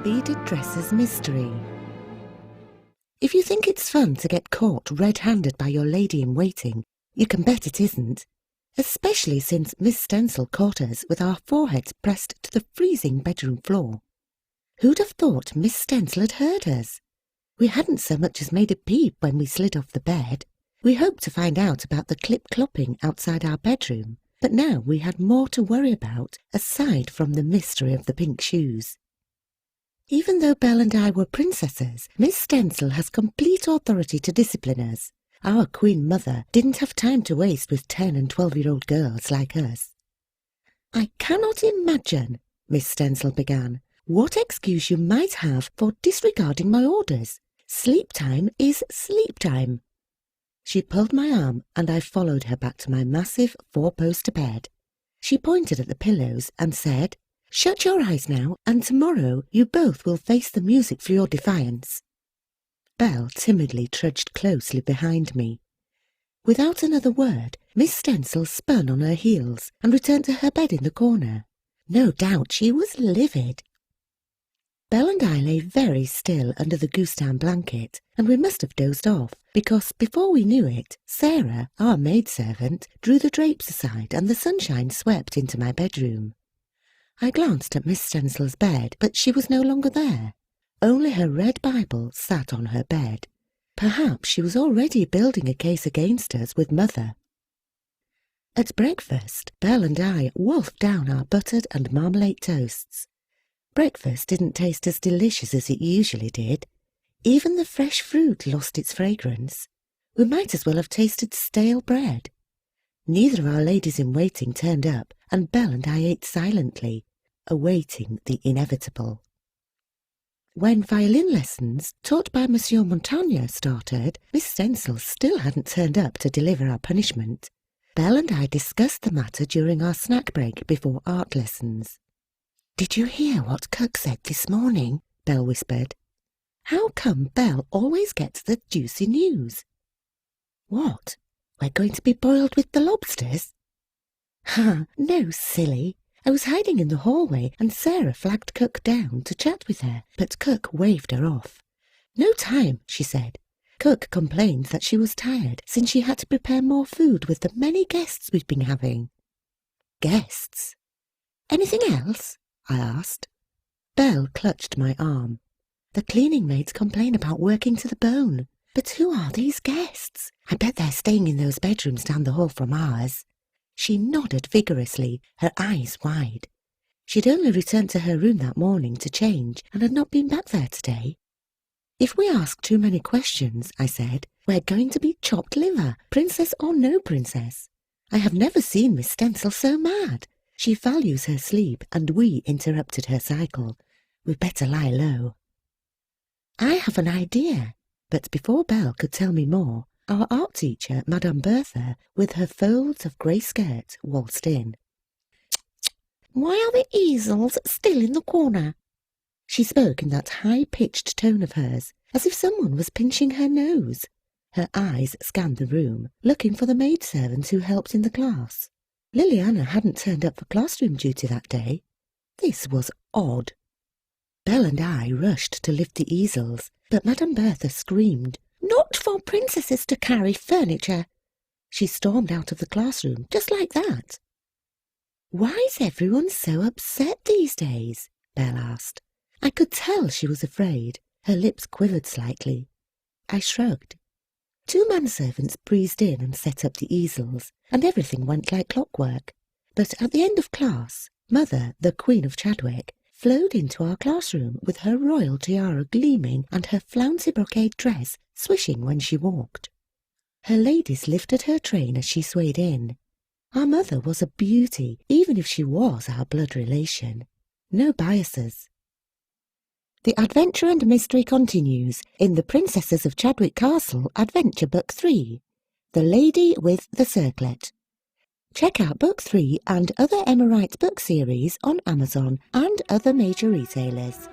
Beaded Dresses Mystery. If you think it's fun to get caught red-handed by your lady-in-waiting, you can bet it isn't, especially since Miss Stencil caught us with our foreheads pressed to the freezing bedroom floor. Who'd have thought Miss Stencil had heard us? We hadn't so much as made a peep when we slid off the bed. We hoped to find out about the clip-clopping outside our bedroom, but now we had more to worry about aside from the mystery of the pink shoes. Even though Belle and I were princesses, Miss Stencil has complete authority to discipline us. Our Queen Mother didn't have time to waste with 10- and 12-year-old girls like us. "I cannot imagine," Miss Stencil began, "what excuse you might have for disregarding my orders. Sleep time is sleep time." She pulled my arm and I followed her back to my massive 4-poster bed. She pointed at the pillows and said, "Shut your eyes now, and tomorrow you both will face the music for your defiance." Belle timidly trudged closely behind me. Without another word, Miss Stencil spun on her heels and returned to her bed in the corner. No doubt she was livid. Belle and I lay very still under the goose-down blanket, and we must have dozed off, because before we knew it, Sarah, our maidservant, drew the drapes aside and the sunshine swept into my bedroom. I glanced at Miss Stencil's bed, but she was no longer there. Only her red Bible sat on her bed. Perhaps she was already building a case against us with Mother. At breakfast, Belle and I wolfed down our buttered and marmalade toasts. Breakfast didn't taste as delicious as it usually did. Even the fresh fruit lost its fragrance. We might as well have tasted stale bread. Neither of our ladies-in-waiting turned up, and Belle and I ate silently, awaiting the inevitable. When violin lessons, taught by Monsieur Montaigne, started, Miss Stencil still hadn't turned up to deliver our punishment. Belle and I discussed the matter during our snack break before art lessons. "Did you hear what Cook said this morning?" Belle whispered. "How come Belle always gets the juicy news?" "What? We're going to be boiled with the lobsters?" "Ha, no, silly. I was hiding in the hallway and Sarah flagged Cook down to chat with her, but Cook waved her off. 'No time,' she said. Cook complained that she was tired since she had to prepare more food with the many guests we've been having." "Guests? Anything else?" I asked. Belle clutched my arm. "The cleaning maids complain about working to the bone. But who are these guests? I bet they're staying in those bedrooms down the hall from ours." She nodded vigorously, her eyes wide. She'd only returned to her room that morning to change and had not been back there today. "If we ask too many questions," I said, "we're going to be chopped liver, princess or no princess. I have never seen Miss Stencil so mad. She values her sleep, and we interrupted her cycle. We'd better lie low." "I have an idea." But before Belle could tell me more, our art teacher, Madame Bertha, with her folds of grey skirt, waltzed in. "Why are the easels still in the corner?" She spoke in that high-pitched tone of hers, as if someone was pinching her nose. Her eyes scanned the room, looking for the maidservant who helped in the class. Liliana hadn't turned up for classroom duty that day. This was odd. Belle and I rushed to lift the easels, but Madame Bertha screamed, "Not for princesses to carry furniture!" She stormed out of the classroom just like that. "Why is everyone so upset these days?" Belle asked. I could tell she was afraid. Her lips quivered slightly. I shrugged. 2 manservants breezed in and set up the easels, and everything went like clockwork. But at the end of class, Mother, the Queen of Chadwick, flowed into our classroom with her royal tiara gleaming and her flouncy brocade dress swishing when she walked. Her ladies lifted her train as she swayed in. Our mother was a beauty, even if she was our blood relation. No biases. The adventure and mystery continues in The Princesses of Chadwick Castle Adventure Book 3, The Lady with the Circlet. Check out Book 3 and other Emma Wright book series on Amazon and other major retailers.